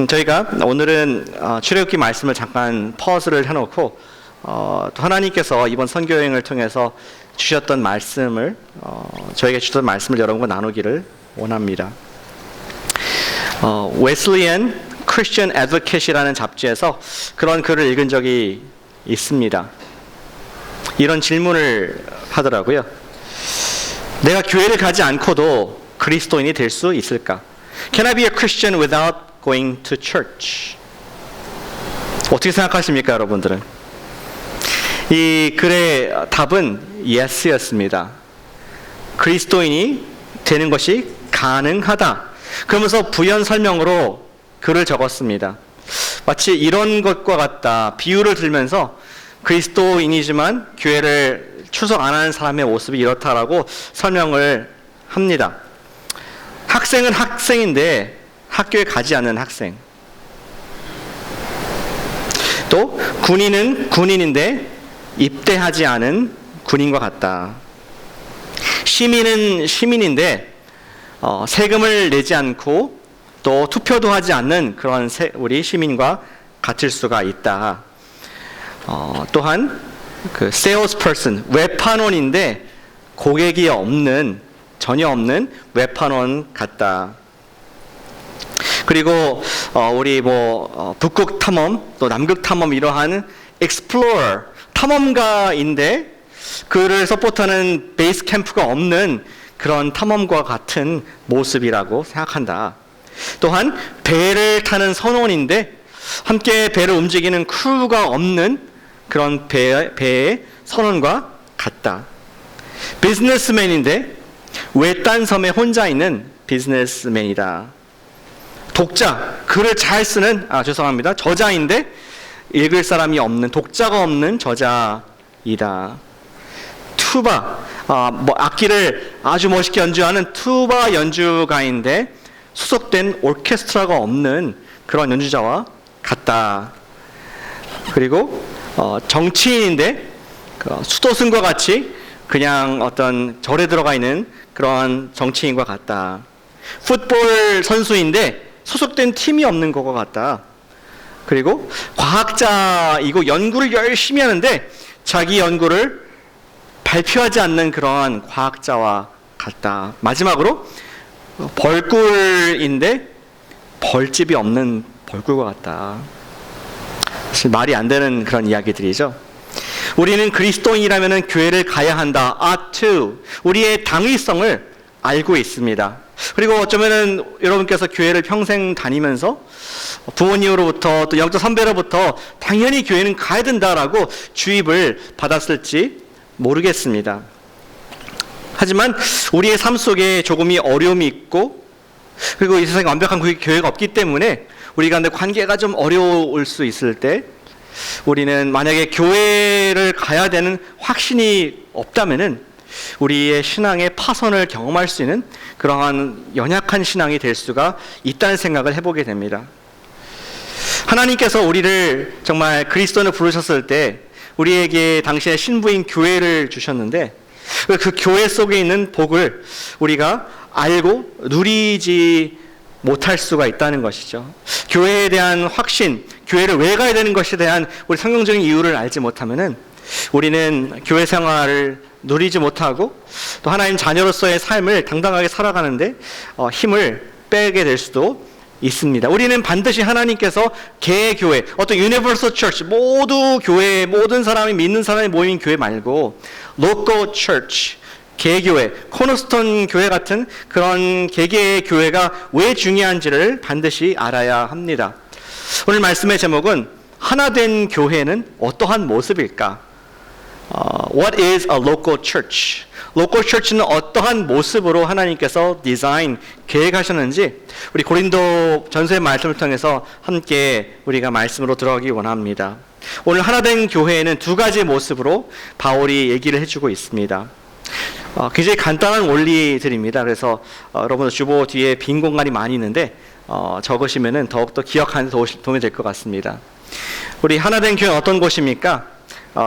저희가 오늘은 출애굽기 말씀을 잠깐 퍼즐을 해놓고 또 하나님께서 이번 선교여행을 통해서 주셨던 말씀을 저에게 주셨던 말씀을 여러분과 나누기를 원합니다. 웨슬리안 크리스천 애드보케이트라는 잡지에서 그런 글을 읽은 적이 있습니다. 이런 질문을 하더라고요. 내가 교회를 가지 않고도 그리스도인이 될 수 있을까? Can I be a Christian without going to church? 어떻게 생각하십니까, 여러분들은? 이 글의 답은 yes였습니다. 그리스도인이 되는 것이 가능하다. 그러면서 부연 설명으로 글을 적었습니다. 마치 이런 것과 같다. 비유를 들면서 그리스도인이지만 교회를 출석 안 하는 사람의 모습이 이렇다라고 설명을 합니다. 학생은 학생인데 학교에 가지 않는 학생. 또 군인은 군인인데 입대하지 않은 군인과 같다. 시민은 시민인데 세금을 내지 않고 또 투표도 하지 않는 그런 우리 시민과 같을 수가 있다. 또한 그 salesperson, 외판원인데 고객이 전혀 없는 외판원 같다. 그리고 우리 북극 탐험 또 남극 탐험 이러한 explorer, 탐험가인데 그를 서포트하는 베이스 캠프가 없는 그런 탐험과 같은 모습이라고 생각한다. 또한 배를 타는 선원인데 함께 배를 움직이는 크루가 없는 그런 배의 선원과 같다. 비즈니스맨인데 외딴 섬에 혼자 있는 비즈니스맨이다. 독자, 글을 잘 쓰는 저자인데 읽을 사람이 없는, 독자가 없는 저자이다. 투바, 악기를 아주 멋있게 연주하는 투바 연주가인데 수속된 오케스트라가 없는 그런 연주자와 같다. 그리고 정치인인데 수도승과 같이 그냥 어떤 절에 들어가 있는 그런 정치인과 같다. 풋볼 선수인데 소속된 팀이 없는 것과 같다. 그리고 과학자이고 연구를 열심히 하는데 자기 연구를 발표하지 않는 그러한 과학자와 같다. 마지막으로 벌꿀인데 벌집이 없는 벌꿀과 같다. 사실 말이 안 되는 그런 이야기들이죠. 우리는 그리스도인이라면 교회를 가야 한다. ought to. 우리의 당위성을 알고 있습니다. 그리고 어쩌면은 여러분께서 교회를 평생 다니면서 부모님으로부터 또 영적 선배로부터 당연히 교회는 가야 된다라고 주입을 받았을지 모르겠습니다. 하지만 우리의 삶 속에 조금이 어려움이 있고 그리고 이 세상에 완벽한 교회가 없기 때문에 우리 가운데 관계가 좀 어려울 수 있을 때 우리는 만약에 교회를 가야 되는 확신이 없다면은 우리의 신앙의 파선을 경험할 수 있는 그러한 연약한 신앙이 될 수가 있다는 생각을 해보게 됩니다. 하나님께서 우리를 정말 그리스도인을 부르셨을 때 우리에게 당신의 신부인 교회를 주셨는데 그 교회 속에 있는 복을 우리가 알고 누리지 못할 수가 있다는 것이죠. 교회에 대한 확신, 교회를 왜 가야 되는 것에 대한 우리 성경적인 이유를 알지 못하면은 우리는 교회 생활을 누리지 못하고 또 하나님 자녀로서의 삶을 당당하게 살아가는데 힘을 빼게 될 수도 있습니다. 우리는 반드시 하나님께서 개교회, 어떤 유니버설 처치, 모든 사람이 믿는 사람이 모인 교회 말고 로컬 처치, 개교회, 코너스톤 교회 같은 그런 개개의 교회가 왜 중요한지를 반드시 알아야 합니다. 오늘 말씀의 제목은 하나된 교회는 어떠한 모습일까? What is a local church? 로컬 처치는 어떠한 모습으로 하나님께서 계획하셨는지 우리 고린도 전서의 말씀을 통해서 함께 우리가 말씀으로 들어가기 원합니다. 오늘 하나된 교회에는 두 가지 모습으로 바울이 얘기를 해주고 있습니다. 굉장히 간단한 원리들입니다. 그래서 여러분 주보 뒤에 빈 공간이 많이 있는데 적으시면은 더욱더 기억하는 데 도움이 될 것 같습니다. 우리 하나된 교회는 어떤 곳입니까?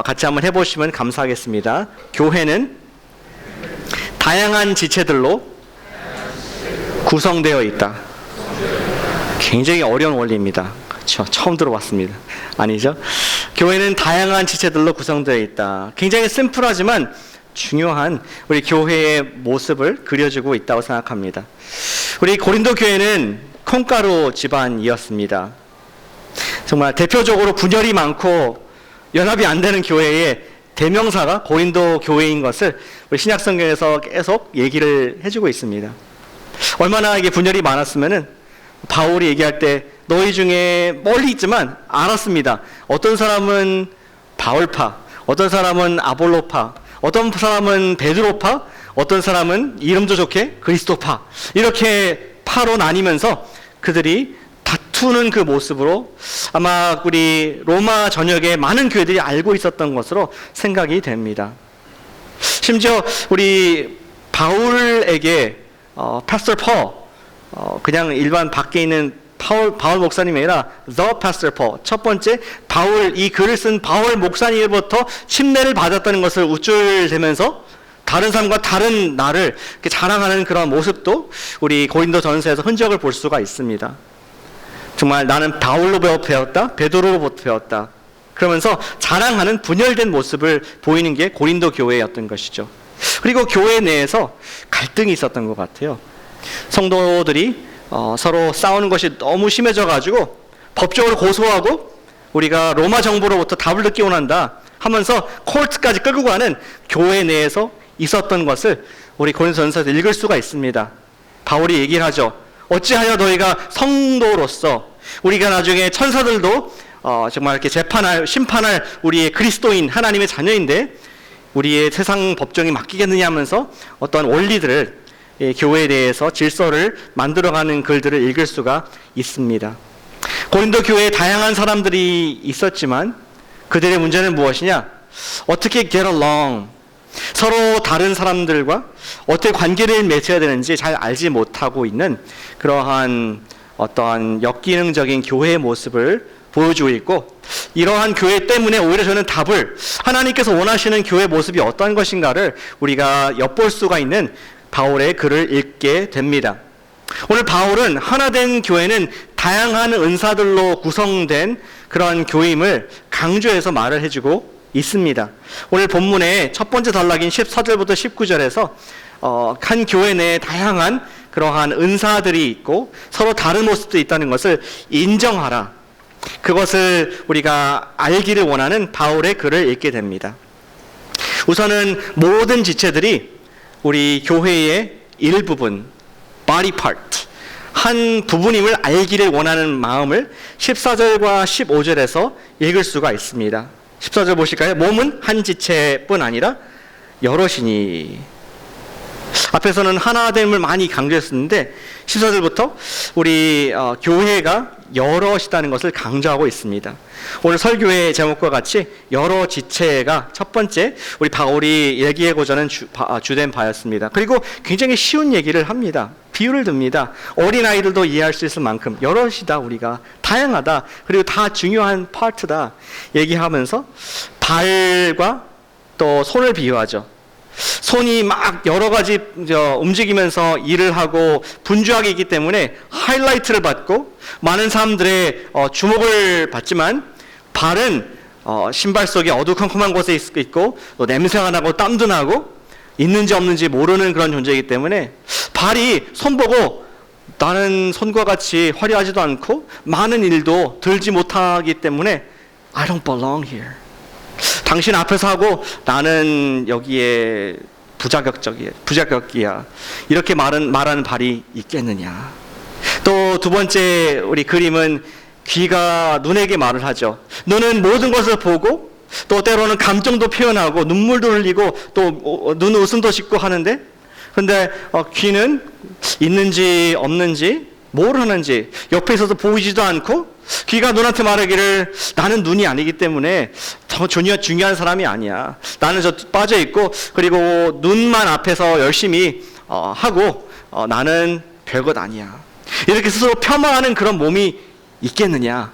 같이 한번 해보시면 감사하겠습니다. 교회는 다양한 지체들로 구성되어 있다. 굉장히 어려운 원리입니다. 그렇죠? 처음 들어봤습니다. 아니죠? 교회는 다양한 지체들로 구성되어 있다. 굉장히 심플하지만 중요한 우리 교회의 모습을 그려주고 있다고 생각합니다. 우리 고린도 교회는 콩가루 집안이었습니다. 정말 대표적으로 분열이 많고 연합이 안 되는 교회의 대명사가 고린도 교회인 것을 우리 신약 성경에서 계속 얘기를 해주고 있습니다. 얼마나 이게 분열이 많았으면은 바울이 얘기할 때 너희 중에 멀리 있지만 알았습니다. 어떤 사람은 바울파, 어떤 사람은 아볼로파, 어떤 사람은 베드로파, 어떤 사람은 이름도 좋게 그리스도파, 이렇게 파로 나뉘면서 그들이 다투는 그 모습으로 아마 우리 로마 전역의 많은 교회들이 알고 있었던 것으로 생각이 됩니다. 심지어 우리 바울에게 파스터 폴, 그냥 일반 밖에 있는 바울 목사님이 아니라 The Pastor Paul, 첫 번째 바울, 이 글을 쓴 바울 목사님으로부터 침례를 받았다는 것을 우쭐대면서 다른 사람과 다른 나를 자랑하는 그런 모습도 우리 고린도 전서에서 흔적을 볼 수가 있습니다. 정말 나는 바울로 배웠다, 베드로로 배웠다, 그러면서 자랑하는 분열된 모습을 보이는 게 고린도 교회였던 것이죠. 그리고 교회 내에서 갈등이 있었던 것 같아요. 성도들이 서로 싸우는 것이 너무 심해져 가지고 법적으로 고소하고 우리가 로마 정부로부터 답을 듣기 원한다 하면서 콜트까지 끌고 가는 교회 내에서 있었던 것을 우리 고린도전서에서 읽을 수가 있습니다. 바울이 얘기를 하죠. 어찌하여 너희가 성도로서 우리가 나중에 천사들도 정말 이렇게 재판할, 심판할 우리의 그리스도인 하나님의 자녀인데 우리의 세상 법정이 맡기겠느냐 하면서 어떤 원리들을, 교회에 대해서 질서를 만들어가는 글들을 읽을 수가 있습니다. 고린도 교회에 다양한 사람들이 있었지만 그들의 문제는 무엇이냐? 어떻게 get along, 서로 다른 사람들과 어떻게 관계를 맺어야 되는지 잘 알지 못하고 있는 그러한 어떠한 역기능적인 교회의 모습을 보여주고 있고, 이러한 교회 때문에 오히려 저는 답을, 하나님께서 원하시는 교회 모습이 어떤 것인가를 우리가 엿볼 수가 있는 바울의 글을 읽게 됩니다. 오늘 바울은 하나된 교회는 다양한 은사들로 구성된 그런 교회임을 강조해서 말을 해주고 있습니다. 오늘 본문의 첫 번째 단락인 14절부터 19절에서 한 교회 내에 다양한 그러한 은사들이 있고 서로 다른 모습도 있다는 것을 인정하라, 그것을 우리가 알기를 원하는 바울의 글을 읽게 됩니다. 우선은 모든 지체들이 우리 교회의 일부분, body part, 한 부분임을 알기를 원하는 마음을 14절과 15절에서 읽을 수가 있습니다. 14절 보실까요? 몸은 한 지체뿐 아니라 여럿이니. 앞에서는 하나됨을 많이 강조했었는데 14절부터 우리 교회가 여럿이라는 것을 강조하고 있습니다. 오늘 설교의 제목과 같이 여러 지체가 첫 번째 우리 바울이 얘기하고자 하는 주된 바였습니다. 그리고 굉장히 쉬운 얘기를 합니다. 비유를 듭니다. 어린아이들도 이해할 수 있을 만큼 여럿이다, 우리가 다양하다, 그리고 다 중요한 파트다 얘기하면서 발과 또 손을 비유하죠. 손이 막 여러 가지 움직이면서 일을 하고 분주하게 있기 때문에 하이라이트를 받고 많은 사람들의 주목을 받지만, 발은 신발 속에 어두컴컴한 곳에 있고 또 냄새가 나고 땀도 나고 있는지 없는지 모르는 그런 존재이기 때문에 발이 손 보고 나는 손과 같이 화려하지도 않고 많은 일도 들지 못하기 때문에 I don't belong here, 당신 앞에서 하고 나는 여기에 부자격이야, 이렇게 말하는 발이 있겠느냐. 또 두 번째 우리 그림은 귀가 눈에게 말을 하죠. 눈은 모든 것을 보고 또 때로는 감정도 표현하고 눈물도 흘리고 또 눈 웃음도 짓고 하는데, 근데 귀는 있는지 없는지 모르는지 옆에 있어서 보이지도 않고, 귀가 눈한테 말하기를 나는 눈이 아니기 때문에 전혀 중요한 사람이 아니야, 나는 저 빠져있고 그리고 눈만 앞에서 열심히 하고 나는 별것 아니야, 이렇게 스스로 폄하하는 그런 몸이 있겠느냐.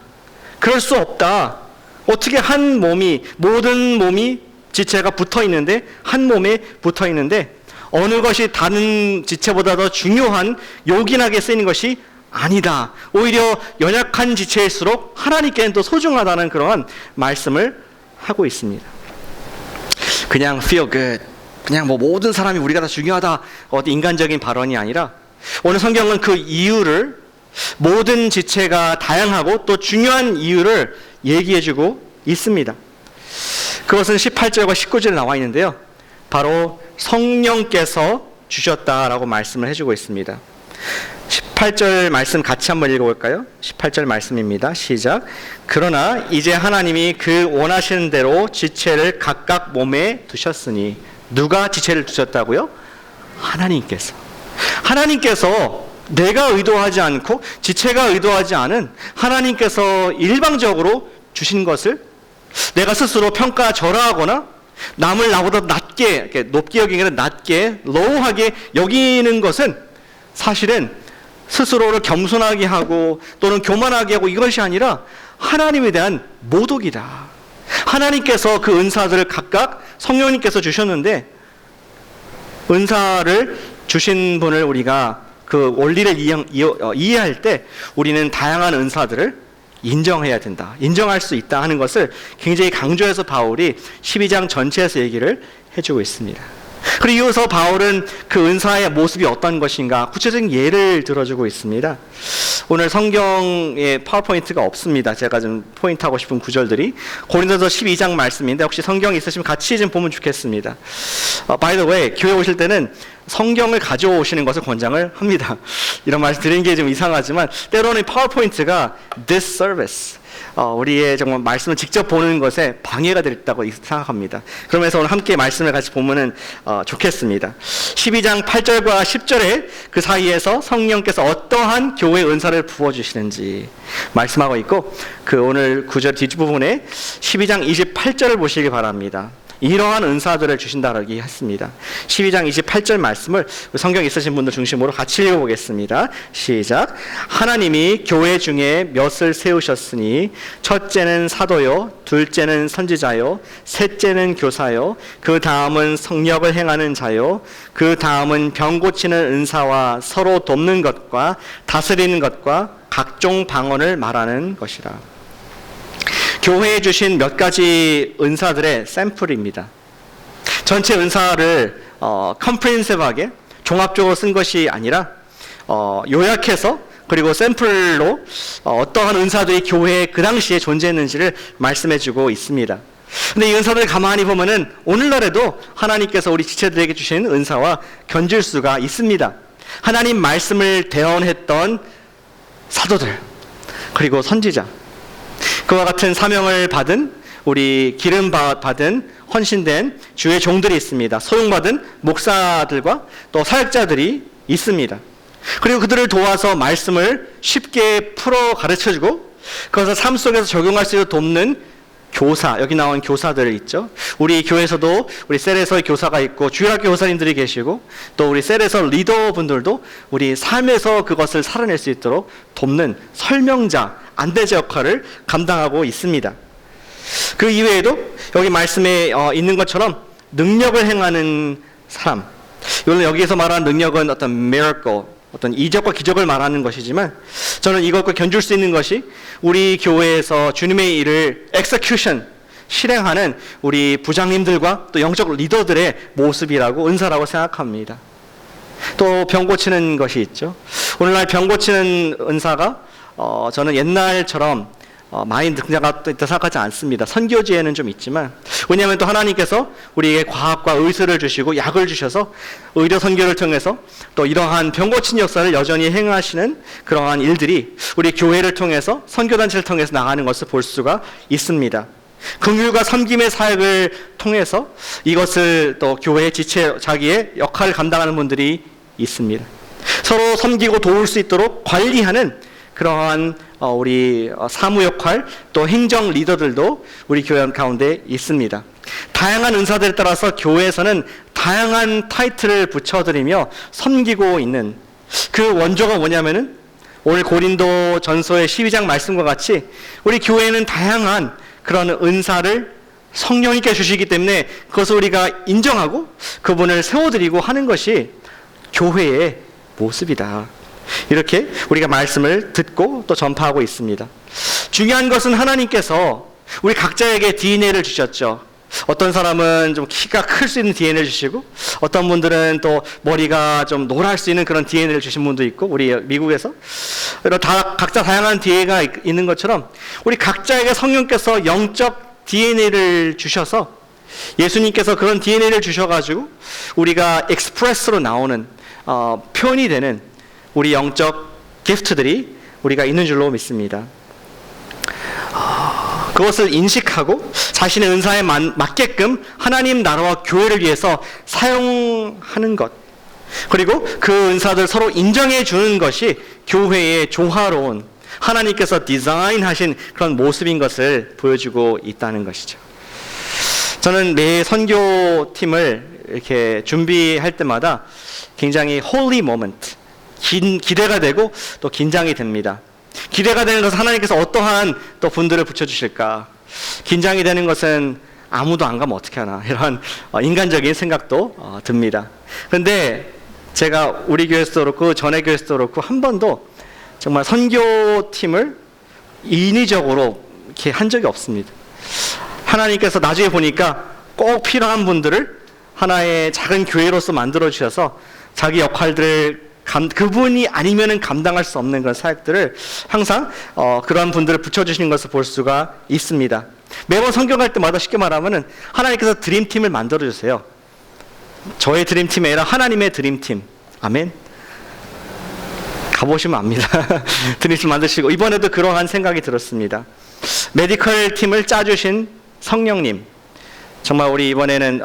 그럴 수 없다. 어떻게 한 몸이, 모든 몸이 지체가 붙어있는데, 한 몸에 붙어있는데 어느 것이 다른 지체보다 더 중요한 요긴하게 쓰이는 것이 아니다. 오히려 연약한 지체일수록 하나님께는 더 소중하다는 그러한 말씀을 하고 있습니다. 그냥 feel good, 그냥 뭐 모든 사람이 우리가 다 중요하다, 어디 인간적인 발언이 아니라 오늘 성경은 그 이유를, 모든 지체가 다양하고 또 중요한 이유를 얘기해주고 있습니다. 그것은 18절과 19절에 나와 있는데요, 바로 성령께서 주셨다라고 말씀을 해주고 있습니다. 18절 말씀 같이 한번 읽어볼까요? 18절 말씀입니다. 시작. 그러나 이제 하나님이 그 원하시는 대로 지체를 각각 몸에 두셨으니. 누가 지체를 두셨다고요? 하나님께서. 하나님께서 내가 의도하지 않고 지체가 의도하지 않은 하나님께서 일방적으로 주신 것을 내가 스스로 평가절하하거나 남을 나보다 낮게, 높게 여기는 게 아니라 낮게, low하게 여기는 것은 사실은 스스로를 겸손하게 하고 또는 교만하게 하고 이것이 아니라 하나님에 대한 모독이다. 하나님께서 그 은사들을 각각 성령님께서 주셨는데, 은사를 주신 분을 우리가 그 원리를 이해할 때 우리는 다양한 은사들을 인정해야 된다, 인정할 수 있다 하는 것을 굉장히 강조해서 바울이 12장 전체에서 얘기를 해주고 있습니다. 그리고 이어서 바울은 그 은사의 모습이 어떤 것인가 구체적인 예를 들어주고 있습니다. 오늘 성경에 파워포인트가 없습니다. 제가 좀 포인트하고 싶은 구절들이 고린도서 12장 말씀인데, 혹시 성경이 있으시면 같이 좀 보면 좋겠습니다. By the way, 교회 오실 때는 성경을 가져오시는 것을 권장을 합니다. 이런 말씀 드리는 게 좀 이상하지만 때로는 파워포인트가 disservice, 우리의 정말 말씀을 직접 보는 것에 방해가 됐다고 생각합니다. 그러면서 오늘 함께 말씀을 같이 보면은 좋겠습니다. 12장 8절과 10절에 그 사이에서 성령께서 어떠한 교회 은사를 부어주시는지 말씀하고 있고, 그 오늘 구절 뒷부분에 12장 28절을 보시기 바랍니다. 이러한 은사들을 주신다고 했습니다. 12장 28절 말씀을 성경 있으신 분들 중심으로 같이 읽어보겠습니다. 시작. 하나님이 교회 중에 몇을 세우셨으니 첫째는 사도요, 둘째는 선지자요, 셋째는 교사요, 그 다음은 성령을 행하는 자요, 그 다음은 병 고치는 은사와 서로 돕는 것과 다스리는 것과 각종 방언을 말하는 것이라. 교회에 주신 몇 가지 은사들의 샘플입니다. 전체 은사를 컴프리hensive하게 종합적으로 쓴 것이 아니라 요약해서, 그리고 샘플로 어떠한 은사들이 교회에 그 당시에 존재했는지를 말씀해주고 있습니다. 근데 이 은사들을 가만히 보면은 오늘날에도 하나님께서 우리 지체들에게 주신 은사와 견줄 수가 있습니다. 하나님 말씀을 대언했던 사도들, 그리고 선지자, 그와 같은 사명을 받은, 우리 기름 받은 헌신된 주의 종들이 있습니다. 소용받은 목사들과 또 사역자들이 있습니다. 그리고 그들을 도와서 말씀을 쉽게 풀어 가르쳐주고 그것을 삶 속에서 적용할 수 있도록 돕는 교사, 여기 나온 교사들 있죠. 우리 교회에서도 우리 셀에서의 교사가 있고 주일학교 교사님들이 계시고 또 우리 셀에서 리더분들도 우리 삶에서 그것을 살아낼 수 있도록 돕는 설명자, 안대자 역할을 감당하고 있습니다. 그 이외에도 여기 말씀에 있는 것처럼 능력을 행하는 사람, 여기에서 말하는 능력은 어떤 miracle, 어떤 이적과 기적을 말하는 것이지만 저는 이것과 견줄 수 있는 것이 우리 교회에서 주님의 일을 execution, 실행하는 우리 부장님들과 또 영적 리더들의 모습이라고, 은사라고 생각합니다. 또 병 고치는 것이 있죠. 오늘날 병 고치는 은사가 저는 옛날처럼 많이 등장하고 있다 생각하지 않습니다. 선교지에는 좀 있지만, 왜냐하면 또 하나님께서 우리에게 과학과 의술을 주시고 약을 주셔서 의료 선교를 통해서 또 이러한 병 고친 역사를 여전히 행하시는 그러한 일들이 우리 교회를 통해서, 선교단체를 통해서 나가는 것을 볼 수가 있습니다. 긍휼과 섬김의 사역을 통해서 이것을 또 교회의 지체, 자기의 역할을 감당하는 분들이 있습니다. 서로 섬기고 도울 수 있도록 관리하는 그러한 우리 사무 역할, 또 행정 리더들도 우리 교회 가운데 있습니다. 다양한 은사들에 따라서 교회에서는 다양한 타이틀을 붙여드리며 섬기고 있는, 그 원조가 뭐냐면은 오늘 고린도 전서의 12장 말씀과 같이 우리 교회는 다양한 그런 은사를 성령님께 주시기 때문에 그것을 우리가 인정하고 그분을 세워드리고 하는 것이 교회의 모습이다. 이렇게 우리가 말씀을 듣고 또 전파하고 있습니다. 중요한 것은 하나님께서 우리 각자에게 DNA를 주셨죠. 어떤 사람은 좀 키가 클 수 있는 DNA를 주시고, 어떤 분들은 또 머리가 좀 노랄 수 있는 그런 DNA를 주신 분도 있고, 우리 미국에서 각자 다양한 DNA가 있는 것처럼 우리 각자에게 성령께서 영적 DNA를 주셔서, 예수님께서 그런 DNA를 주셔가지고 우리가 익스프레스로 나오는 표현이 되는 우리 영적 기프트들이 우리가 있는 줄로 믿습니다. 그것을 인식하고 자신의 은사에 맞게끔 하나님 나라와 교회를 위해서 사용하는 것, 그리고 그 은사들 서로 인정해 주는 것이 교회의 조화로운 하나님께서 디자인하신 그런 모습인 것을 보여주고 있다는 것이죠. 저는 매 선교팀을 이렇게 준비할 때마다 굉장히 holy moment, 기대가 되고 또 긴장이 됩니다. 기대가 되는 것은 하나님께서 어떠한 또 분들을 붙여주실까. 긴장이 되는 것은 아무도 안 가면 어떻게 하나, 이런 인간적인 생각도 듭니다. 그런데 제가 우리 교회에서도 그렇고 전에 교회에서도 그렇고 한 번도 정말 선교팀을 인위적으로 이렇게 한 적이 없습니다. 하나님께서 나중에 보니까 꼭 필요한 분들을 하나의 작은 교회로서 만들어 주셔서 자기 역할들을 그분이 아니면은 감당할 수 없는 그런 사역들을 항상 그러한 분들을 붙여주시는 것을 볼 수가 있습니다. 매번 성경 갈 때마다 쉽게 말하면은 하나님께서 드림팀을 만들어 주세요. 저의 드림팀이 아니라 하나님의 드림팀. 아멘. 가보시면 압니다. 드림팀 만드시고, 이번에도 그러한 생각이 들었습니다. 메디컬 팀을 짜주신 성령님, 정말 우리 이번에는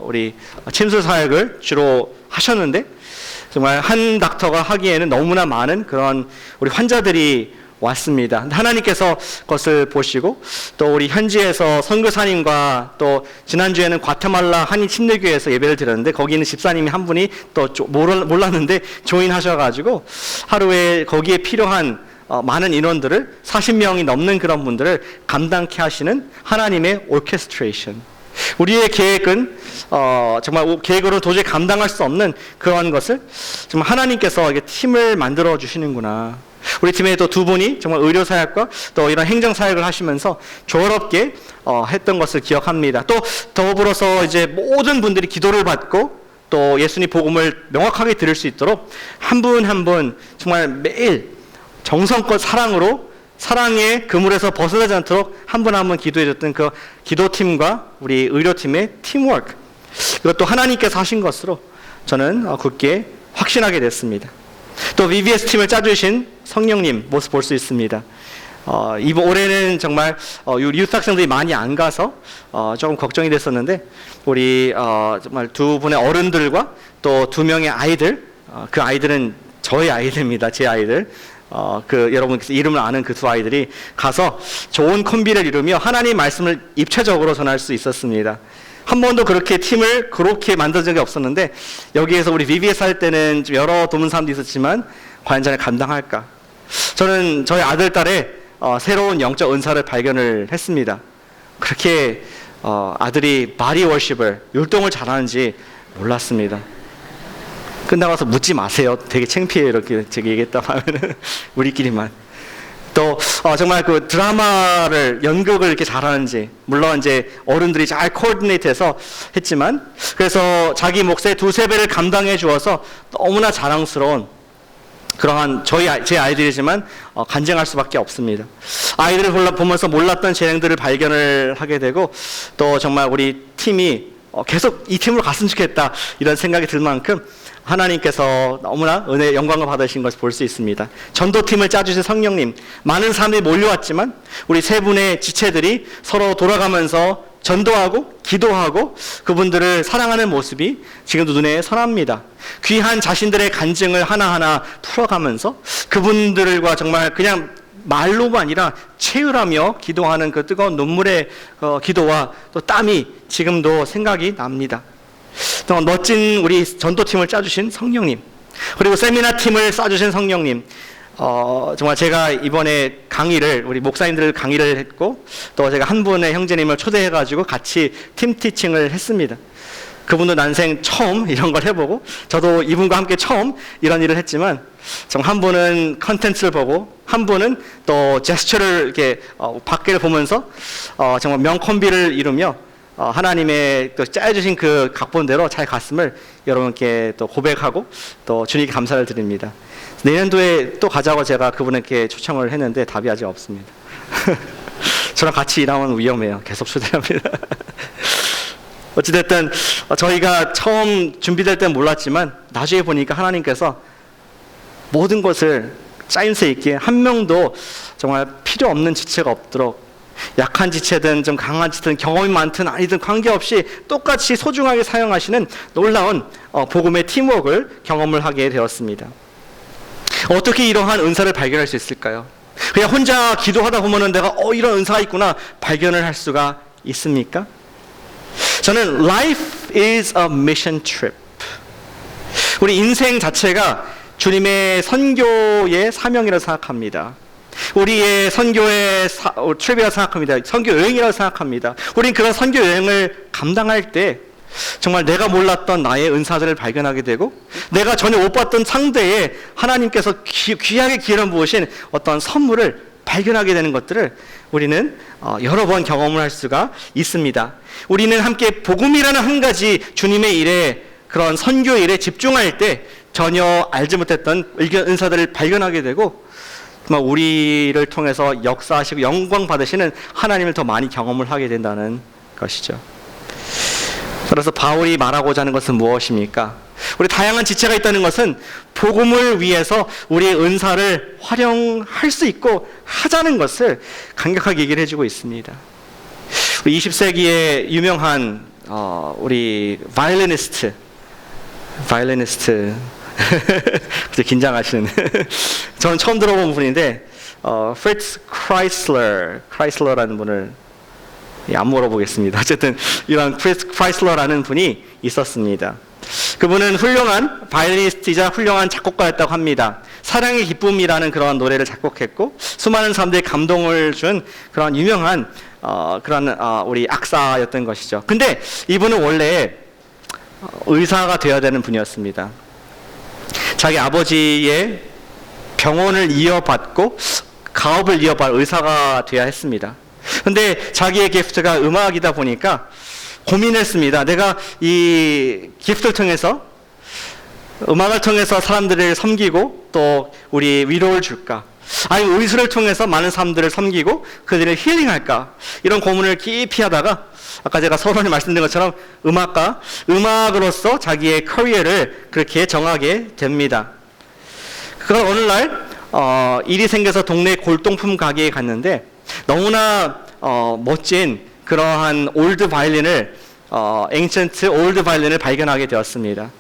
우리 침술 사역을 주로 하셨는데, 정말 한 닥터가 하기에는 너무나 많은 그런 우리 환자들이 왔습니다. 하나님께서 그것을 보시고, 또 우리 현지에서 선교사님과 또 지난주에는 과테말라 한인 침례교회에서 예배를 드렸는데, 거기 있는 집사님이 한 분이 또 몰랐는데 조인하셔가지고 하루에 거기에 필요한 많은 인원들을 40명이 넘는 그런 분들을 감당케 하시는 하나님의 오케스트레이션. 우리의 계획은 정말 계획으로 도저히 감당할 수 없는 그런 것을 정말 하나님께서 이게 팀을 만들어 주시는구나. 우리 팀에 또 두 분이 정말 의료 사역과 또 이런 행정 사역을 하시면서 조화롭게 했던 것을 기억합니다. 또 더불어서 이제 모든 분들이 기도를 받고 또 예수님 복음을 명확하게 들을 수 있도록 한 분 한 분 정말 매일 정성껏 사랑의 그물에서 벗어나지 않도록 한 분 한 분 기도해줬던 그 기도팀과 우리 의료팀의 팀워크, 이것도 하나님께서 하신 것으로 저는 굳게 확신하게 됐습니다. 또 VBS 팀을 짜주신 성령님 모습 볼 수 있습니다. 이번 올해는 정말 유th 학생들이 많이 안 가서 조금 걱정이 됐었는데, 우리 정말 두 분의 어른들과 또 두 명의 아이들, 그 아이들은 저의 아이들입니다. 제 아이들. 여러분께서 이름을 아는 그 두 아이들이 가서 좋은 콤비를 이루며 하나님 말씀을 입체적으로 전할 수 있었습니다. 한 번도 그렇게 팀을 그렇게 만든 적이 없었는데, 여기에서 우리 VBS 할 때는 좀 여러 도문 사람도 있었지만 과연 잘 감당할까? 저는 저희 아들, 딸의 새로운 영적 은사를 발견을 했습니다. 그렇게 아들이 바디 워십을, 율동을 잘하는지 몰랐습니다. 끝나고 나서 묻지 마세요. 되게 창피해요. 이렇게 제가 얘기했다 하면은 우리끼리만. 또 정말 그 드라마를, 연극을 이렇게 잘하는지, 물론 이제 어른들이 잘 코디네이트해서 했지만, 그래서 자기 몫의 2-3배를 감당해 주어서 너무나 자랑스러운 그러한 제 아이들이지만 간증할 수밖에 없습니다. 아이들을 보면서 몰랐던 재능들을 발견을 하게 되고, 또 정말 우리 팀이 계속 이 팀으로 갔으면 좋겠다 이런 생각이 들 만큼 하나님께서 너무나 은혜, 영광을 받으신 것을 볼 수 있습니다. 전도팀을 짜주신 성령님, 많은 사람들이 몰려왔지만 우리 세 분의 지체들이 서로 돌아가면서 전도하고 기도하고 그분들을 사랑하는 모습이 지금도 눈에 선합니다. 귀한 자신들의 간증을 하나하나 풀어가면서 그분들과 정말 그냥 말로가 아니라 체휼하며 기도하는 그 뜨거운 눈물의 기도와 또 땀이 지금도 생각이 납니다. 또 멋진 우리 전도팀을 짜주신 성령님, 그리고 세미나 팀을 짜주신 성령님, 정말 제가 이번에 강의를, 우리 목사님들 강의를 했고, 또 제가 한 분의 형제님을 초대해가지고 같이 팀 티칭을 했습니다. 그분도 난생 처음 이런 걸 해보고 저도 이분과 함께 처음 이런 일을 했지만 정말 한 분은 컨텐츠를 보고 한 분은 또 제스처를 이렇게 밖을 보면서 정말 명콤비를 이루며 하나님의 또 짜여주신 그 각본대로 잘 갔음을 여러분께 또 고백하고 또 주님께 감사를 드립니다. 내년도에 또 가자고 제가 그분에게 초청을 했는데 답이 아직 없습니다. 저랑 같이 일하면 위험해요. 계속 초대합니다. 어찌됐든 저희가 처음 준비될 땐 몰랐지만 나중에 보니까 하나님께서 모든 것을 짜임새 있게 한 명도 정말 필요 없는 지체가 없도록 약한 지체든 좀 강한 지체든 경험이 많든 아니든 관계없이 똑같이 소중하게 사용하시는 놀라운 복음의 팀워크를 경험을 하게 되었습니다. 어떻게 이러한 은사를 발견할 수 있을까요? 그냥 혼자 기도하다 보면은 내가 이런 은사가 있구나 발견을 할 수가 있습니까? 저는 life is a mission trip. 우리 인생 자체가 주님의 선교의 사명이라고 생각합니다. 우리의 선교의 트립이라고 생각합니다. 선교 여행이라고 생각합니다. 우린 그런 선교 여행을 감당할 때 정말 내가 몰랐던 나의 은사들을 발견하게 되고 내가 전혀 못 봤던 상대에 하나님께서 귀하게 기름 부으신 어떤 선물을 발견하게 되는 것들을 우리는 여러 번 경험을 할 수가 있습니다. 우리는 함께 복음이라는 한 가지 주님의 일에 그런 선교 일에 집중할 때 전혀 알지 못했던 은사들을 발견하게 되고 우리를 통해서 역사하시고 영광 받으시는 하나님을 더 많이 경험을 하게 된다는 것이죠. 그래서 바울이 말하고자 하는 것은 무엇입니까? 우리 다양한 지체가 있다는 것은 복음을 위해서 우리의 은사를 활용할 수 있고 하자는 것을 강력하게 얘기를 해주고 있습니다. 우리 20세기의 유명한 우리 바이올리니스트 긴장하시는 저는 처음 들어본 분인데 프리츠 크라이슬러라는 분을 안 물어보겠습니다. 어쨌든 이런 프리츠 크라이슬러라는 분이 있었습니다. 그분은 훌륭한 바이올리니스트이자 훌륭한 작곡가였다고 합니다. 사랑의 기쁨이라는 그런 노래를 작곡했고 수많은 사람들이 감동을 준 그런 유명한 우리 악사였던 것이죠. 근데 이분은 원래 의사가 되어야 되는 분이었습니다. 자기 아버지의 병원을 이어받고 가업을 이어받을 의사가 되어야 했습니다. 근데 자기의 기프트가 음악이다 보니까 고민했습니다. 내가 이 기프트를 통해서 음악을 통해서 사람들을 섬기고 또 우리 위로를 줄까? 아니 의술을 통해서 많은 사람들을 섬기고 그들을 힐링할까? 이런 고민을 깊이 하다가 아까 제가 서론에 말씀드린 것처럼 음악으로서 자기의 커리어를 그렇게 정하게 됩니다. 그런 어느 날 일이 생겨서 동네 골동품 가게에 갔는데 너무나 멋진 그러한 올드 바이올린을 ancient 올드 바이올린을 발견하게 되었습니다.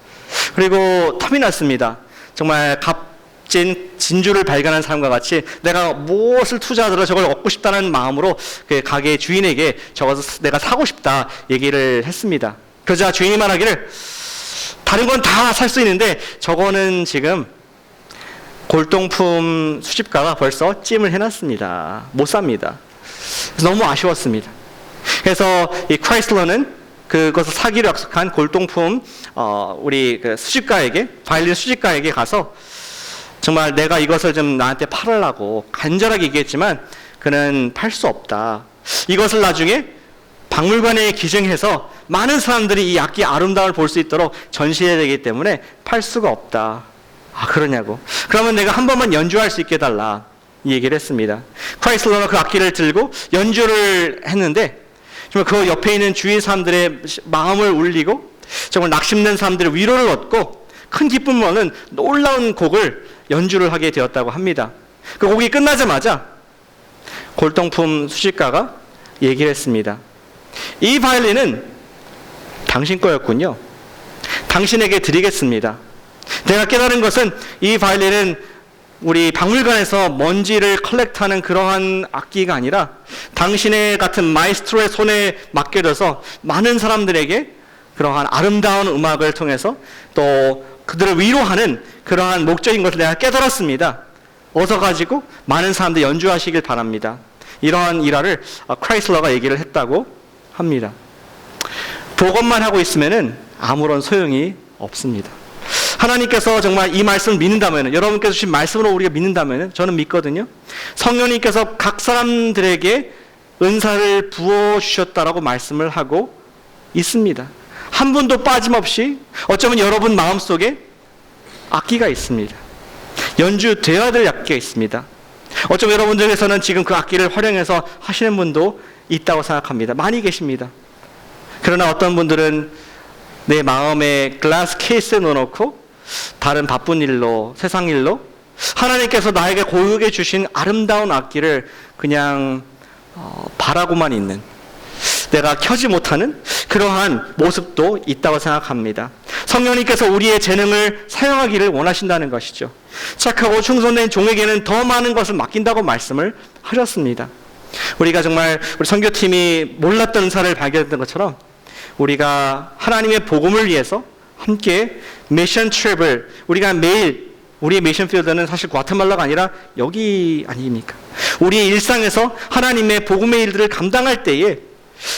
그리고 탐이 났습니다. 정말 값진 진주를 발견한 사람과 같이 내가 무엇을 투자하더라도 저걸 얻고 싶다는 마음으로 그 가게 주인에게 저것을 내가 사고 싶다 얘기를 했습니다. 그러자 주인이 말하기를 다른 건 다 살 수 있는데 저거는 지금 골동품 수집가가 벌써 찜을 해놨습니다. 못 삽니다. 그래서 너무 아쉬웠습니다. 그래서 이 크라이슬러는 그것을 사기로 약속한 골동품 우리 그 바이올린 수집가에게 가서 정말 내가 이것을 좀 나한테 팔으려고 간절하게 얘기했지만 그는 팔 수 없다. 이것을 나중에 박물관에 기증해서 많은 사람들이 이 악기의 아름다움을 볼 수 있도록 전시해야 되기 때문에 팔 수가 없다. 아, 그러냐고. 그러면 내가 한 번만 연주할 수 있게 해달라. 이 얘기를 했습니다. 크라이슬러가 그 악기를 들고 연주를 했는데 정말 그 옆에 있는 주위 사람들의 마음을 울리고 정말 낙심된 사람들의 위로를 얻고 큰 기쁨을 얻는 놀라운 곡을 연주를 하게 되었다고 합니다. 그 곡이 끝나자마자 골동품 수집가가 얘기를 했습니다. 이 바이올린은 당신 거였군요. 당신에게 드리겠습니다. 내가 깨달은 것은 이 바이올린은 우리 박물관에서 먼지를 컬렉트하는 그러한 악기가 아니라 당신의 같은 마이스트로의 손에 맡겨져서 많은 사람들에게 그러한 아름다운 음악을 통해서 또 그들을 위로하는 그러한 목적인 것을 내가 깨달았습니다. 어서 가지고 많은 사람들 연주하시길 바랍니다. 이러한 일화를 크라이슬러가 얘기를 했다고 합니다. 복음만 하고 있으면은 아무런 소용이 없습니다. 하나님께서 정말 이 말씀을 믿는다면, 여러분께서 주신 말씀으로 우리가 믿는다면, 저는 믿거든요. 성령님께서 각 사람들에게 은사를 부어주셨다라고 말씀을 하고 있습니다. 한 분도 빠짐없이, 어쩌면 여러분 마음속에 악기가 있습니다. 연주되어야 될 악기가 있습니다. 어쩌면 여러분 중에서는 지금 그 악기를 활용해서 하시는 분도 있다고 생각합니다. 많이 계십니다. 그러나 어떤 분들은 내 마음에 글라스 케이스에 넣어놓고 다른 바쁜 일로, 세상 일로 하나님께서 나에게 고유하게 주신 아름다운 악기를 그냥 바라고만 있는, 내가 켜지 못하는 그러한 모습도 있다고 생각합니다. 성령님께서 우리의 재능을 사용하기를 원하신다는 것이죠. 착하고 충성된 종에게는 더 많은 것을 맡긴다고 말씀을 하셨습니다. 우리가 정말 우리 선교팀이 몰랐던 은사를 발견했던 것처럼 우리가 하나님의 복음을 위해서 함께 미션 트립을, 우리가 매일, 우리의 미션 필드는 사실 과테말라가 아니라 여기 아닙니까? 우리의 일상에서 하나님의 복음의 일들을 감당할 때에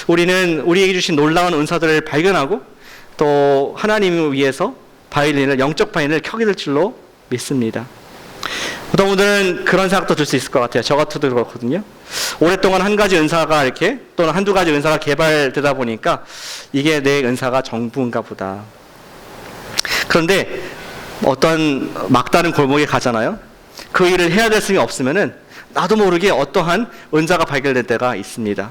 우리는 우리에게 주신 놀라운 은사들을 발견하고 또 하나님을 위해서 바이올린을, 영적 바이올린을 켜게 될 줄로 믿습니다. 어떤 분들은 그런 생각도 들 수 있을 것 같아요. 저 같아도 그렇거든요. 오랫동안 한 가지 은사가 이렇게, 또는 한두 가지 은사가 개발되다 보니까 이게 내 은사가 전부인가 보다. 그런데 어떤 막다른 골목에 가잖아요. 그 일을 해야 될 수이 없으면은 나도 모르게 어떠한 은사가 발견될 때가 있습니다.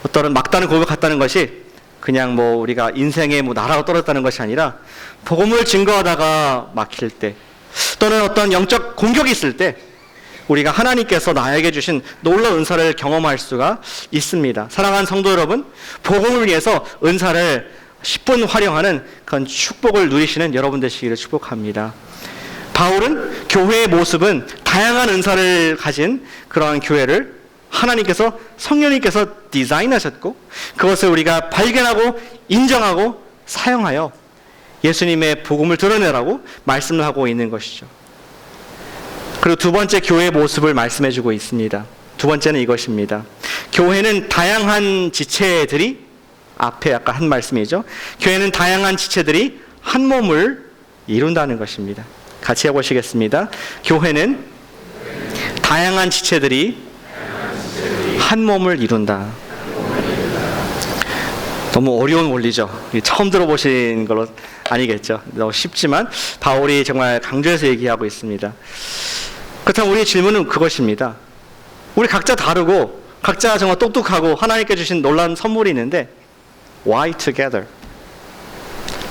어떤 막다른 골목 갔다는 것이 그냥 뭐 우리가 인생에 뭐 나라가 떨어졌다는 것이 아니라 복음을 증거하다가 막힐 때, 또는 어떤 영적 공격이 있을 때 우리가 하나님께서 나에게 주신 놀라운 은사를 경험할 수가 있습니다. 사랑하는 성도 여러분, 복음을 위해서 은사를 10분 활용하는 그런 축복을 누리시는 여러분 되시기를 축복합니다. 바울은 교회의 모습은 다양한 은사를 가진 그러한 교회를 하나님께서, 성령님께서 디자인하셨고 그것을 우리가 발견하고 인정하고 사용하여 예수님의 복음을 드러내라고 말씀을 하고 있는 것이죠. 그리고 두 번째 교회의 모습을 말씀해 주고 있습니다. 두 번째는 이것입니다. 교회는 다양한 지체들이, 앞에 아까 한 말씀이죠. 교회는 다양한 지체들이 한 몸을 이룬다는 것입니다. 같이 해보시겠습니다. 교회는 다양한 지체들이 한 몸을 이룬다. 너무 어려운 원리죠. 처음 들어보신 걸로 아니겠죠. 너무 쉽지만 바울이 정말 강조해서 얘기하고 있습니다. 그렇다면 우리의 질문은 그것입니다. 우리 각자 다르고 각자 정말 똑똑하고 하나님께 주신 놀라운 선물이 있는데 Why together?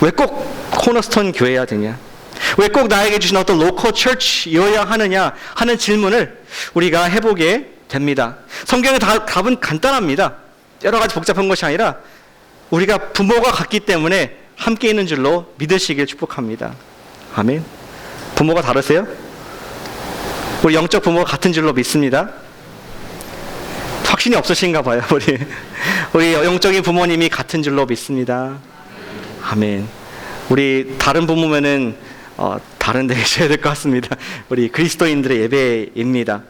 왜 꼭 코너스톤 교회여야 되냐? 왜 꼭 나에게 주신 어떤 로컬 처치여야 하느냐 하는 질문을 우리가 해보게 됩니다. 성경의 답은 간단합니다. 여러 가지 복잡한 것이 아니라 우리가 부모가 같기 때문에 함께 있는 줄로 믿으시길 축복합니다. 아멘. 부모가 다르세요? 우리 영적 부모가 같은 줄로 믿습니다. 확신이 없으신가 봐요. 우리 영적인 부모님이 같은 줄로 믿습니다. 아멘. 우리 다른 부모면은 다른 데 계셔야 될 것 같습니다. 우리 그리스도인들의 예배입니다.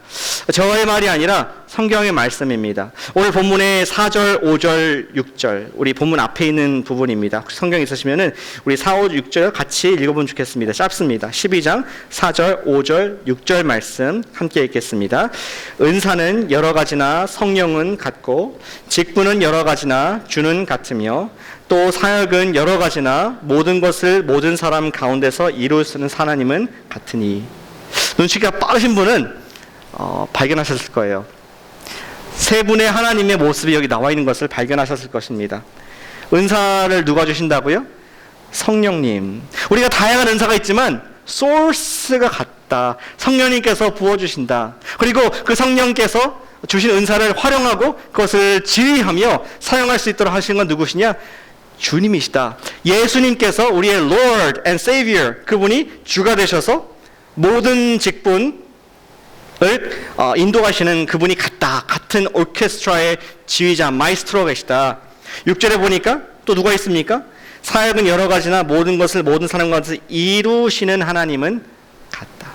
저의 말이 아니라 성경의 말씀입니다. 오늘 본문의 4절, 5절, 6절, 우리 본문 앞에 있는 부분입니다. 성경 있으시면은 우리 4, 5, 6절 같이 읽어보면 좋겠습니다. 짧습니다. 12장 4절, 5절, 6절 말씀 함께 읽겠습니다. 은사는 여러 가지나 성령은 같고 직분은 여러 가지나 주는 같으며 또 사역은 여러 가지나 모든 것을 모든 사람 가운데서 이루시는 하나님은 같으니. 눈치가 빠르신 분은 발견하셨을 거예요. 세 분의 하나님의 모습이 여기 나와 있는 것을 발견하셨을 것입니다. 은사를 누가 주신다고요? 성령님. 우리가 다양한 은사가 있지만 소스가 같다. 성령님께서 부어주신다. 그리고 그 성령께서 주신 은사를 활용하고 그것을 지휘하며 사용할 수 있도록 하신 건 누구시냐? 주님이시다. 예수님께서 우리의 Lord and Savior, 그분이 주가 되셔서 모든 직분을 인도하시는 그분이 같은 오케스트라의 지휘자, 마이스트로가 계시다. 6절에 보니까 또 누가 있습니까? 사역은 여러 가지나 모든 것을 모든 사람 가운데서 이루시는 하나님은 같다.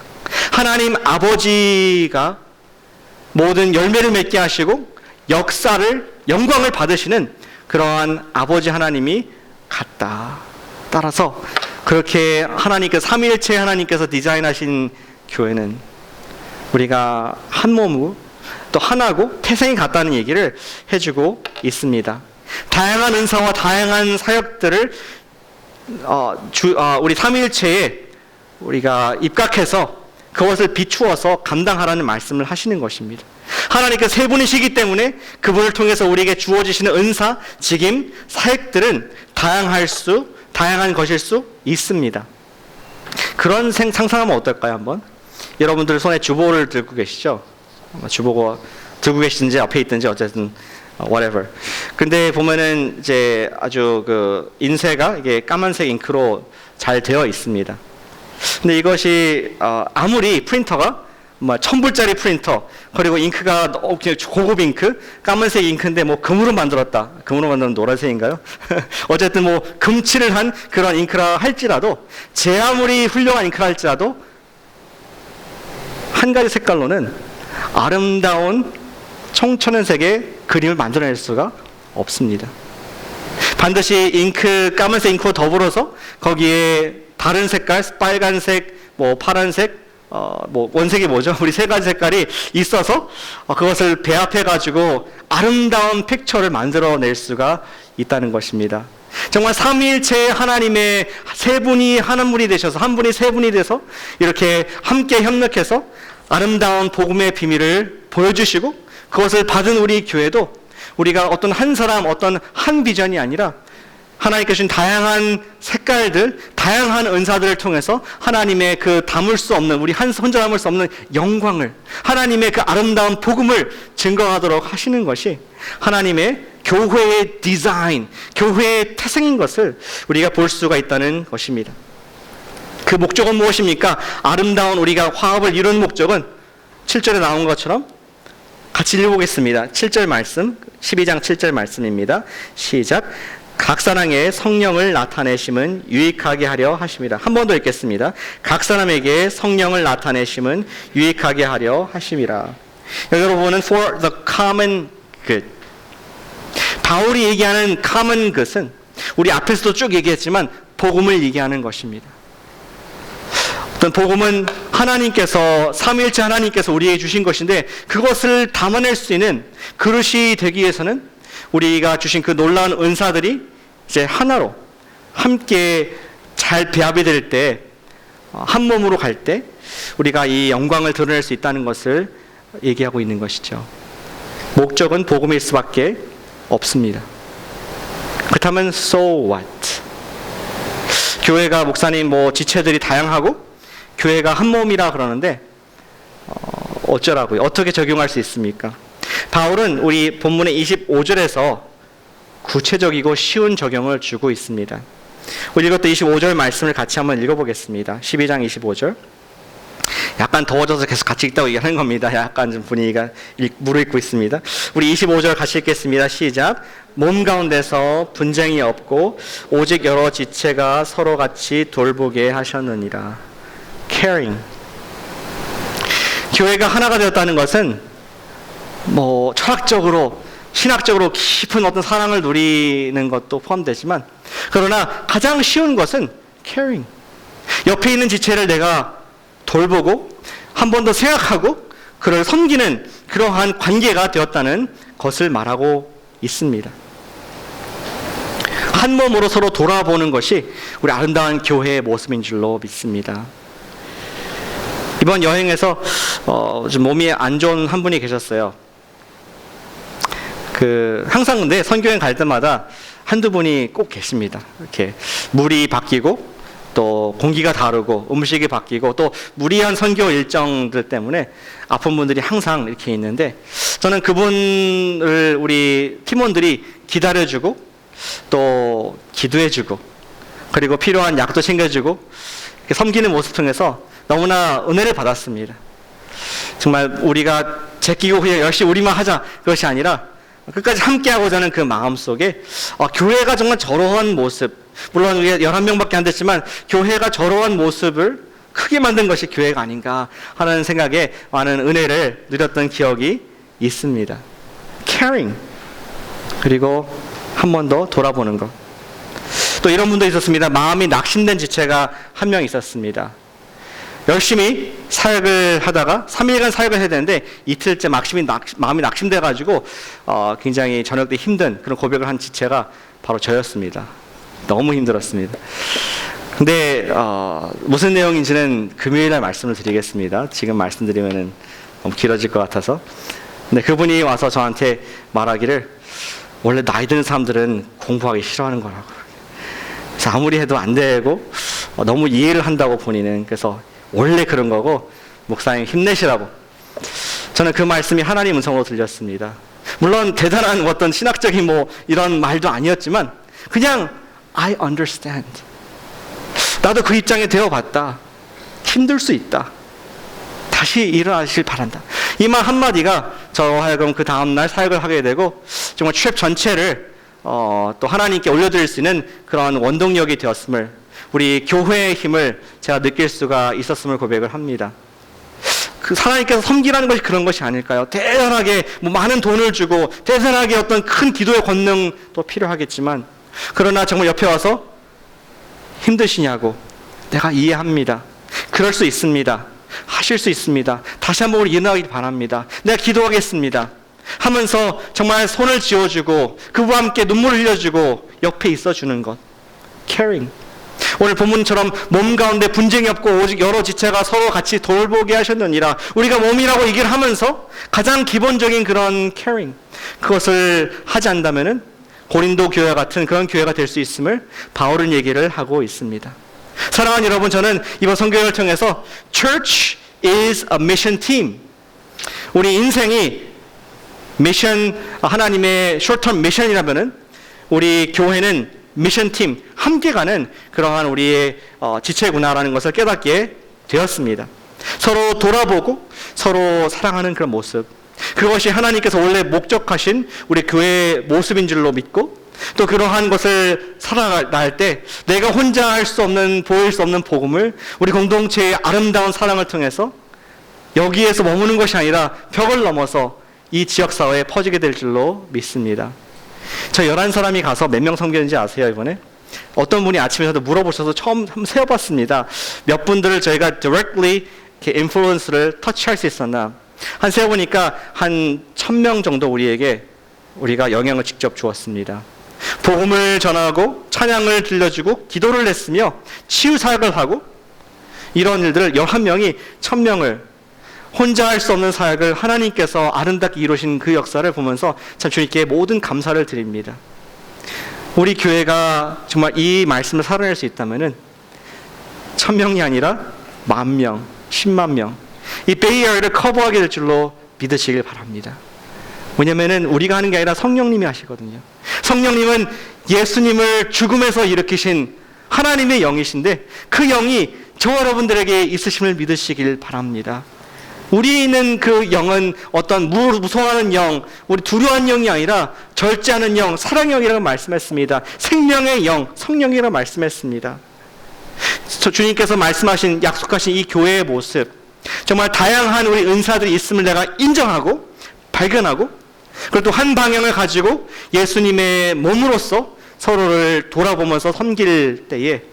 하나님 아버지가 모든 열매를 맺게 하시고 역사를, 영광을 받으시는 그러한 아버지 하나님이 같다. 따라서 그렇게 하나님께서 삼위일체 하나님께서 디자인하신 교회는 우리가 한 몸이고 또 하나고 태생이 같다는 얘기를 해주고 있습니다. 다양한 은사와 다양한 사역들을 우리 삼위일체에 우리가 입각해서 그것을 비추어서 감당하라는 말씀을 하시는 것입니다. 하나님께서 세 분이시기 때문에 그분을 통해서 우리에게 주어지시는 은사, 직임, 사역들은 다양한 것일 수 있습니다. 그런 상상하면 어떨까요? 한번 여러분들 손에 주보를 들고 계시죠? 주보가 들고 계시든지 앞에 있든지 어쨌든 whatever. 근데 보면은 이제 아주 그 인쇄가 이게 까만색 잉크로 잘 되어 있습니다. 근데 이것이 아무리 프린터가 1000불짜리 프린터 그리고 잉크가 고급 잉크, 까만색 잉크인데 금으로 만들었다. 금으로 만드는 노란색인가요? 어쨌든 금칠을 한 그런 잉크라 할지라도 제 아무리 훌륭한 잉크라 할지라도 한 가지 색깔로는 아름다운 청천연색의 그림을 만들어낼 수가 없습니다. 반드시 까만색 잉크와 더불어서 거기에 다른 색깔, 빨간색, 파란색, 원색이 뭐죠? 우리 세 가지 색깔이 있어서 그것을 배합해가지고 아름다운 픽처를 만들어낼 수가 있다는 것입니다. 정말 삼위일체 하나님의 세 분이 한 분이 되셔서 한 분이 세 분이 돼서 이렇게 함께 협력해서 아름다운 복음의 비밀을 보여주시고 그것을 받은 우리 교회도 우리가 어떤 한 사람, 어떤 한 비전이 아니라 하나님께 주신 다양한 색깔들, 다양한 은사들을 통해서 하나님의 그 담을 수 없는, 우리 혼자 담을 수 없는 영광을, 하나님의 그 아름다운 복음을 증거하도록 하시는 것이 하나님의 교회의 디자인, 교회의 태생인 것을 우리가 볼 수가 있다는 것입니다. 그 목적은 무엇입니까? 아름다운 우리가 화합을 이루는 목적은 7절에 나온 것처럼 같이 읽어보겠습니다. 7절 말씀, 12장 7절 말씀입니다. 시작. 각 사람에게 성령을 나타내심은 유익하게 하려 하심이라. 한 번 더 읽겠습니다. 각 사람에게 성령을 나타내심은 유익하게 하려 하심이라. 여러분은 for the common good. 바울이 얘기하는 common good은 우리 앞에서도 쭉 얘기했지만 복음을 얘기하는 것입니다. 어떤 복음은 하나님께서 삼위일체 하나님께서 우리에게 주신 것인데 그것을 담아낼 수 있는 그릇이 되기 위해서는 우리가 주신 그 놀라운 은사들이 이제 하나로 함께 잘 배합이 될 때, 한 몸으로 갈 때 우리가 이 영광을 드러낼 수 있다는 것을 얘기하고 있는 것이죠. 목적은 복음일 수밖에 없습니다. 그렇다면 so what? 교회가 목사님 지체들이 다양하고 교회가 한 몸이라 그러는데 어쩌라고요? 어떻게 적용할 수 있습니까? 바울은 우리 본문의 25절에서 구체적이고 쉬운 적용을 주고 있습니다. 우리 이것도 25절 말씀을 같이 한번 읽어보겠습니다. 12장 25절. 약간 더워져서 계속 같이 읽다고 얘기하는 겁니다. 약간 좀 분위기가 무르익고 있습니다. 우리 25절 같이 읽겠습니다. 시작. 몸 가운데서 분쟁이 없고 오직 여러 지체가 서로 같이 돌보게 하셨느니라. Caring. 교회가 하나가 되었다는 것은 철학적으로 신학적으로 깊은 어떤 사랑을 누리는 것도 포함되지만 그러나 가장 쉬운 것은 caring. 옆에 있는 지체를 내가 돌보고 한 번 더 생각하고 그를 섬기는 그러한 관계가 되었다는 것을 말하고 있습니다. 한 몸으로 서로 돌아보는 것이 우리 아름다운 교회의 모습인 줄로 믿습니다. 이번 여행에서 좀 몸이 안 좋은 한 분이 계셨어요. 항상 근데 선교행 갈 때마다 한두 분이 꼭 계십니다. 이렇게 물이 바뀌고 또 공기가 다르고 음식이 바뀌고 또 무리한 선교 일정들 때문에 아픈 분들이 항상 이렇게 있는데 저는 그분을 우리 팀원들이 기다려주고 또 기도해주고 그리고 필요한 약도 챙겨주고 섬기는 모습 통해서 너무나 은혜를 받았습니다. 정말 우리가 제끼고 그냥 열심히 우리만 하자 그것이 아니라 끝까지 함께하고자 하는 그 마음 속에 교회가 정말 저러한 모습, 물론 우리가 11명밖에 안 됐지만 교회가 저러한 모습을 크게 만든 것이 교회가 아닌가 하는 생각에 많은 은혜를 누렸던 기억이 있습니다. Caring. 그리고 한 번 더 돌아보는 것. 또 이런 분도 있었습니다. 마음이 낙심된 지체가 한 명 있었습니다. 열심히 사역을 하다가 3일간 사역을 해야 되는데 이틀째 마음이 낙심돼가지고 굉장히 저녁 때 힘든 그런 고백을 한 지체가 바로 저였습니다. 너무 힘들었습니다. 근데 무슨 내용인지는 금요일날 말씀을 드리겠습니다. 지금 말씀드리면은 너무 길어질 것 같아서. 근데 그분이 와서 저한테 말하기를 원래 나이 드는 사람들은 공부하기 싫어하는 거라고. 그래서 아무리 해도 안 되고 너무 이해를 한다고 본인은. 그래서 원래 그런 거고 목사님 힘내시라고. 저는 그 말씀이 하나님 음성으로 들렸습니다. 물론 대단한 어떤 신학적인 이런 말도 아니었지만 그냥 I understand. 나도 그 입장에 되어봤다. 힘들 수 있다. 다시 일어나시길 바란다. 이 말 한마디가 저 하여금 그 다음날 사역을 하게 되고 정말 취업 전체를 또 하나님께 올려드릴 수 있는 그런 원동력이 되었음을, 우리 교회의 힘을 제가 느낄 수가 있었음을 고백을 합니다. 그 하나님께서 섬기라는 것이 그런 것이 아닐까요? 대단하게 많은 돈을 주고 대단하게 어떤 큰 기도의 권능도 필요하겠지만, 그러나 정말 옆에 와서 힘드시냐고, 내가 이해합니다. 그럴 수 있습니다. 하실 수 있습니다. 다시 한번 우리 일어나기 바랍니다. 내가 기도하겠습니다 하면서 정말 손을 쥐어주고 그와 함께 눈물을 흘려주고 옆에 있어주는 것, caring. 오늘 본문처럼 몸 가운데 분쟁이 없고 오직 여러 지체가 서로 같이 돌보게 하셨느니라. 우리가 몸이라고 얘기를 하면서 가장 기본적인 그런 caring, 그것을 하지 않는다면은 고린도 교회와 같은 그런 교회가 될 수 있음을 바울은 얘기를 하고 있습니다. 사랑하는 여러분, 저는 이번 선교회를 통해서 Church is a mission team. 우리 인생이 미션, 하나님의 short-term mission이라면은 우리 교회는 미션 팀, 함께 가는 그러한 우리의 지체구나라는 것을 깨닫게 되었습니다. 서로 돌아보고 서로 사랑하는 그런 모습, 그것이 하나님께서 원래 목적하신 우리 교회의 모습인 줄로 믿고, 또 그러한 것을 살아갈 때 내가 혼자 할 수 없는, 보일 수 없는 복음을 우리 공동체의 아름다운 사랑을 통해서 여기에서 머무는 것이 아니라 벽을 넘어서 이 지역사회에 퍼지게 될 줄로 믿습니다. 저 11사람이 가서 몇 명 섬겼는지 아세요? 이번에 어떤 분이 아침에 저도 물어보셔서 처음 한번 세어봤습니다. 몇 분들을 저희가 directly 이렇게 인플루언스를 터치할 수 있었나. 한 세어보니까 한 1000명 정도 우리가 영향을 직접 주었습니다. 복음을 전하고 찬양을 들려주고 기도를 했으며 치유 사역을 하고, 이런 일들을 11명이 1000명을 혼자 할 수 없는 사역을 하나님께서 아름답게 이루신 그 역사를 보면서 참 주님께 모든 감사를 드립니다. 우리 교회가 정말 이 말씀을 살아낼 수 있다면은 1000명이 아니라 10,000명, 100,000명, 이 베이에어를 커버하게 될 줄로 믿으시길 바랍니다. 왜냐면은 우리가 하는 게 아니라 성령님이 하시거든요. 성령님은 예수님을 죽음에서 일으키신 하나님의 영이신데 그 영이 저와 여러분들에게 있으심을 믿으시길 바랍니다. 우리는 그 영은 어떤 무서워하는 영, 우리 두려워하는 영이 아니라 절제하는 영, 사랑의 영이라고 말씀했습니다. 생명의 영, 성령이라고 말씀했습니다. 주님께서 말씀하신, 약속하신 이 교회의 모습, 정말 다양한 우리 은사들이 있음을 내가 인정하고 발견하고, 그리고 또 한 방향을 가지고 예수님의 몸으로서 서로를 돌아보면서 섬길 때에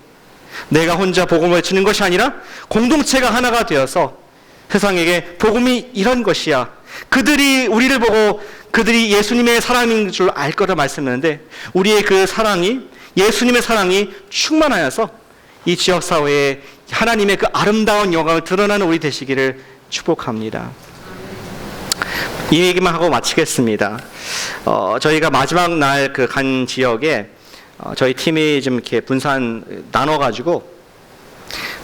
내가 혼자 복음을 주는 것이 아니라 공동체가 하나가 되어서 세상에게 복음이 이런 것이야, 그들이 우리를 보고 그들이 예수님의 사람인 줄 알 거라 말씀했는데, 우리의 그 사랑이, 예수님의 사랑이 충만하여서 이 지역사회에 하나님의 그 아름다운 영광을 드러나는 우리 되시기를 축복합니다. 이 얘기만 하고 마치겠습니다. 저희가 마지막 날 그 간 지역에 저희 팀이 좀 이렇게 나눠가지고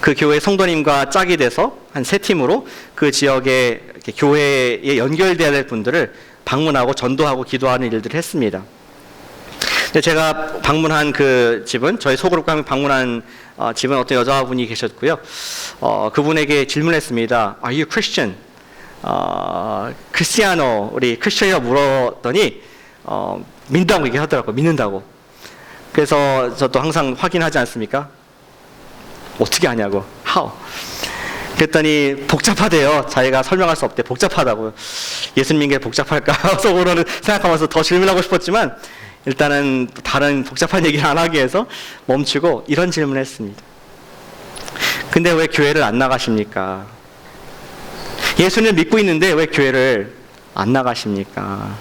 그 교회 성도님과 짝이 돼서 한 3팀으로 그 지역의 교회에 연결되어야 될 분들을 방문하고 전도하고 기도하는 일들을 했습니다. 근데 제가 방문한 그 집은, 저희 소그룹과 함께 방문한 집은 어떤 여자분이 계셨고요. 그분에게 질문했습니다. Are you Christian? 크리스티아노, 우리 크리스천이라고 물었더니 믿는다고 얘기하더라고요. 믿는다고. 그래서 저도 항상 확인하지 않습니까? 어떻게 하냐고. How? 그랬더니 복잡하대요. 자기가 설명할 수 없대. 복잡하다고요. 예수님 게 복잡할까? 속으로는 생각하면서 더 질문하고 싶었지만 일단은 다른 복잡한 얘기를 안 하기 위해서 멈추고 이런 질문을 했습니다. 근데 왜 교회를 안 나가십니까? 예수님을 믿고 있는데 왜 교회를 안 나가십니까?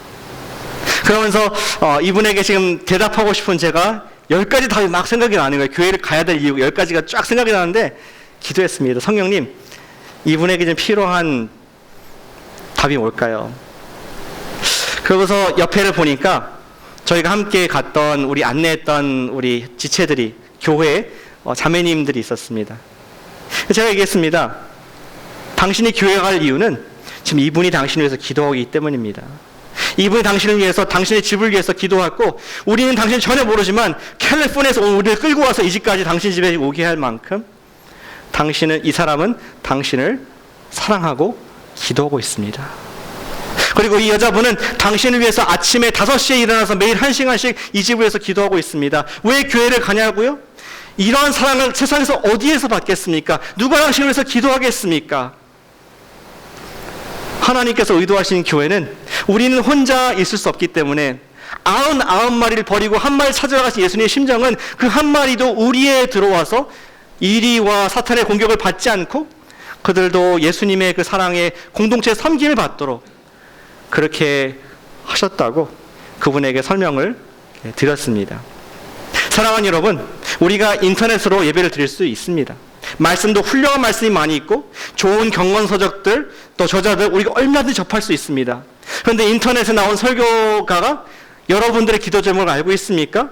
그러면서 이분에게 지금 대답하고 싶은 제가 10가지 답이 막 생각이 나는 거예요. 교회를 가야 될 이유 10가지가 쫙 생각이 나는데 기도했습니다. 성령님, 이분에게 좀 필요한 답이 뭘까요? 그러고서 옆에를 보니까 저희가 함께 갔던 우리 안내했던 우리 지체들이 교회 자매님들이 있었습니다. 제가 얘기했습니다. 당신이 교회 갈 이유는 지금 이분이 당신을 위해서 기도하기 때문입니다. 이분이 당신을 위해서, 당신의 집을 위해서 기도하고, 우리는 당신을 전혀 모르지만 캘리포니아에서 우리를 끌고 와서 이 집까지 당신 집에 오게 할 만큼 이 사람은 당신을 사랑하고 기도하고 있습니다. 그리고 이 여자분은 당신을 위해서 아침에 5시에 일어나서 매일 1시간씩 이 집을 위해서 기도하고 있습니다. 왜 교회를 가냐고요? 이러한 사랑을 세상에서 어디에서 받겠습니까? 누가 당신을 위해서 기도하겠습니까? 하나님께서 의도하신 교회는 우리는 혼자 있을 수 없기 때문에 99마리를 버리고 한 마리 찾으러 가신 예수님의 심정은 그 한 마리도 우리에 들어와서 이리와 사탄의 공격을 받지 않고 그들도 예수님의 그 사랑의 공동체 섬김을 받도록 그렇게 하셨다고 그분에게 설명을 드렸습니다. 사랑하는 여러분, 우리가 인터넷으로 예배를 드릴 수 있습니다. 말씀도 훌륭한 말씀이 많이 있고 좋은 경건서적들 또 저자들 우리가 얼마든지 접할 수 있습니다. 그런데 인터넷에 나온 설교가가 여러분들의 기도 제목을 알고 있습니까?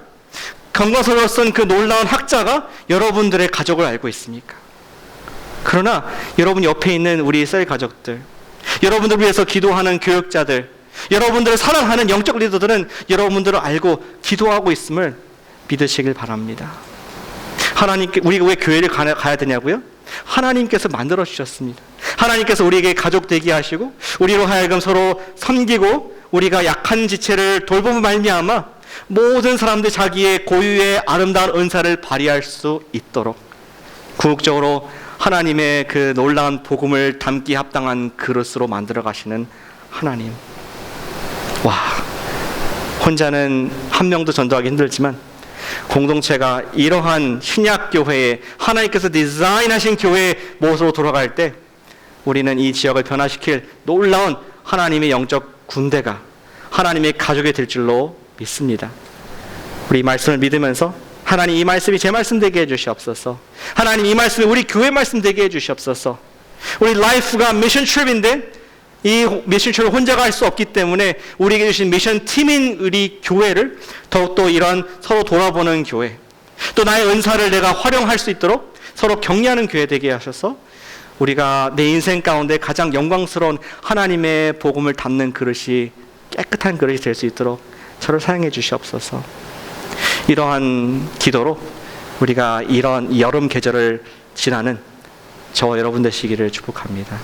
경건서적을 쓴 그 놀라운 학자가 여러분들의 가족을 알고 있습니까? 그러나 여러분 옆에 있는 우리 셀 가족들, 여러분들을 위해서 기도하는 교육자들, 여러분들을 사랑하는 영적 리더들은 여러분들을 알고 기도하고 있음을 믿으시길 바랍니다. 하나님께, 우리가 왜 교회를 가야 되냐고요? 하나님께서 만들어 주셨습니다. 하나님께서 우리에게 가족 되게 하시고 우리로 하여금 서로 섬기고 우리가 약한 지체를 돌보면 말미암아 모든 사람들이 자기의 고유의 아름다운 은사를 발휘할 수 있도록 궁극적으로 하나님의 그 놀라운 복음을 담기 합당한 그릇으로 만들어 가시는 하나님. 와, 혼자는 한 명도 전도하기 힘들지만 공동체가 이러한 신약교회에 하나님께서 디자인하신 교회의 모습으로 돌아갈 때 우리는 이 지역을 변화시킬 놀라운 하나님의 영적 군대가 하나님의 가족이 될 줄로 믿습니다. 우리 이 말씀을 믿으면서 하나님, 이 말씀이 제 말씀 되게 해주시옵소서. 하나님, 이 말씀이 우리 교회 말씀 되게 해주시옵소서. 우리 라이프가 미션 트립인데 이 미션 트립을 혼자 갈 수 없기 때문에 우리에게 주신 미션 팀인 우리 교회를 더욱더 이런 서로 돌아보는 교회, 또 나의 은사를 내가 활용할 수 있도록 서로 격려하는 교회 되게 하셔서 우리가 내 인생 가운데 가장 영광스러운 하나님의 복음을 담는 그릇이, 깨끗한 그릇이 될 수 있도록 저를 사용해 주시옵소서. 이러한 기도로 우리가 이런 여름 계절을 지나는 저와 여러분 되시기를 축복합니다.